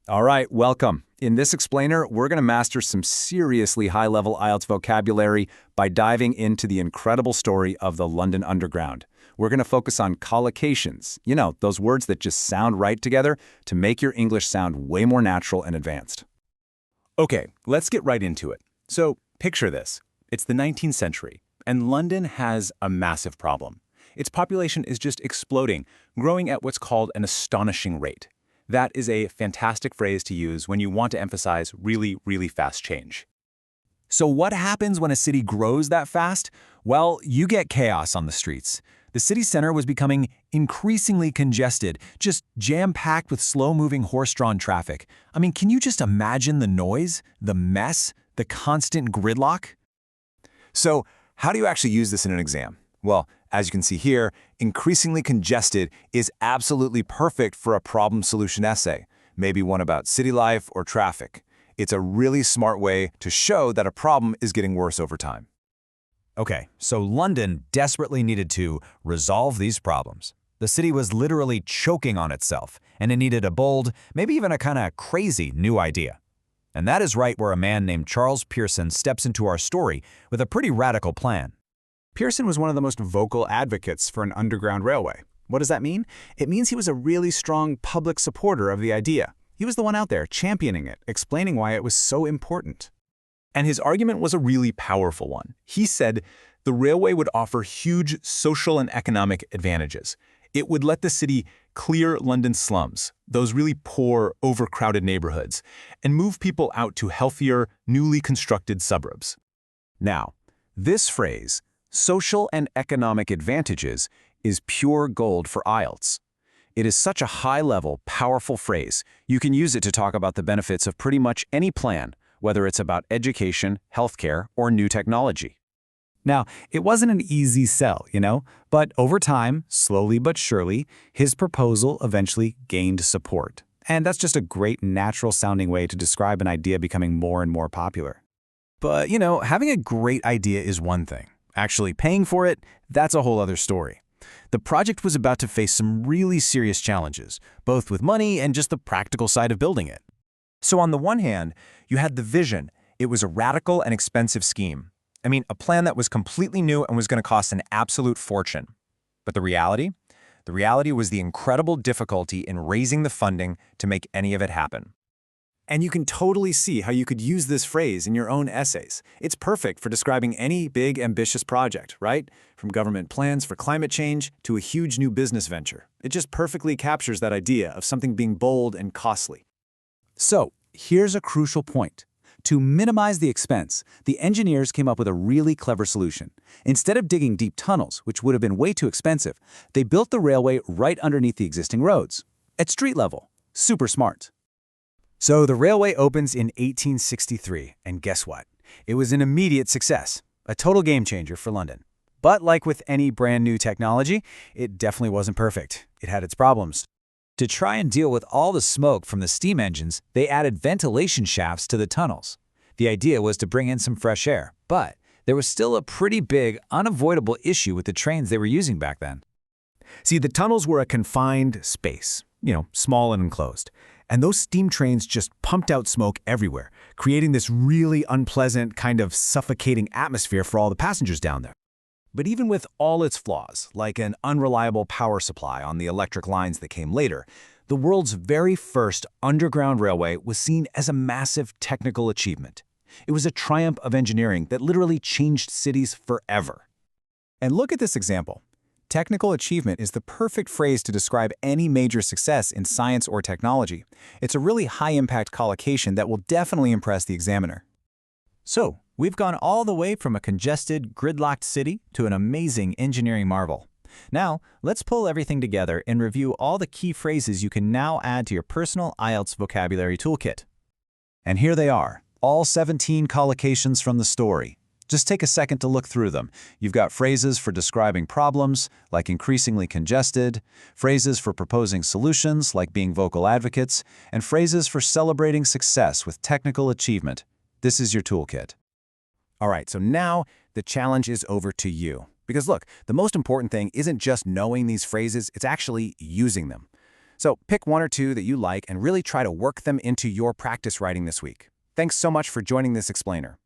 All right, welcome. In this explainer, we're going to master some seriously high-level IELTS vocabulary by diving into the incredible story of the London Underground. We're going to focus on collocations, those words that just sound right together to make your English sound way more natural and advanced. Okay, let's get right into it. So, picture this. It's the 19th century, and London has a massive problem. Its population is just exploding, growing at what's called an astonishing rate. That is a fantastic phrase to use when you want to emphasize really, really fast change. So what happens when a city grows that fast? Well, you get chaos on the streets. The city center was becoming increasingly congested, just jam-packed with slow-moving horse-drawn traffic. I mean, can you just imagine the noise, the mess, the constant gridlock? So, how do you actually use this in an exam? Well, as you can see here, increasingly congested is absolutely perfect for a problem-solution essay, maybe one about city life or traffic. It's a really smart way to show that a problem is getting worse over time. Okay, so London desperately needed to resolve these problems. The city was literally choking on itself, and it needed a bold, maybe even a kind of crazy new idea. And that is right where a man named Charles Pearson steps into our story with a pretty radical plan. Pearson was one of the most vocal advocates for an underground railway. What does that mean? It means he was a really strong public supporter of the idea. He was the one out there championing it, explaining why it was so important. And his argument was a really powerful one. He said the railway would offer huge social and economic advantages. It would let the city clear London's slums, those really poor, overcrowded neighborhoods, and move people out to healthier, newly constructed suburbs. Now, this phrase, social and economic advantages, is pure gold for IELTS. It is such a high-level, powerful phrase, you can use it to talk about the benefits of pretty much any plan, whether it's about education, healthcare, or new technology. Now, it wasn't an easy sell, but over time, slowly but surely, his proposal eventually gained support. And that's just a great natural-sounding way to describe an idea becoming more and more popular. But, having a great idea is one thing. Actually paying for it, that's a whole other story. The project was about to face some really serious challenges, both with money and just the practical side of building it. So on the one hand, you had the vision. It was a radical and expensive scheme. I mean, a plan that was completely new and was going to cost an absolute fortune. But the reality? The reality was the incredible difficulty in raising the funding to make any of it happen. And you can totally see how you could use this phrase in your own essays. It's perfect for describing any big, ambitious project, right? From government plans for climate change to a huge new business venture. It just perfectly captures that idea of something being bold and costly. So, here's a crucial point. To minimize the expense, the engineers came up with a really clever solution. Instead of digging deep tunnels, which would have been way too expensive, they built the railway right underneath the existing roads, at street level. Super smart. So the railway opens in 1863, and guess what? It was an immediate success, a total game changer for London. But like with any brand new technology, it definitely wasn't perfect. It had its problems. To try and deal with all the smoke from the steam engines, they added ventilation shafts to the tunnels. The idea was to bring in some fresh air, but there was still a pretty big, unavoidable issue with the trains they were using back then. See, the tunnels were a confined space, small and enclosed. And those steam trains just pumped out smoke everywhere, creating this really unpleasant, kind of suffocating atmosphere for all the passengers down there. But even with all its flaws, like an unreliable power supply on the electric lines that came later, the world's very first underground railway was seen as a massive technical achievement. It was a triumph of engineering that literally changed cities forever. And look at this example. Technical achievement is the perfect phrase to describe any major success in science or technology. It's a really high-impact collocation that will definitely impress the examiner. So, we've gone all the way from a congested, gridlocked city to an amazing engineering marvel. Now, let's pull everything together and review all the key phrases you can now add to your personal IELTS vocabulary toolkit. And here they are, all 17 collocations from the story. Just take a second to look through them. You've got phrases for describing problems, like increasingly congested, phrases for proposing solutions, like being vocal advocates, and phrases for celebrating success with technical achievement. This is your toolkit. All right, so now the challenge is over to you. Because look, the most important thing isn't just knowing these phrases, it's actually using them. So pick one or two that you like and really try to work them into your practice writing this week. Thanks so much for joining this explainer.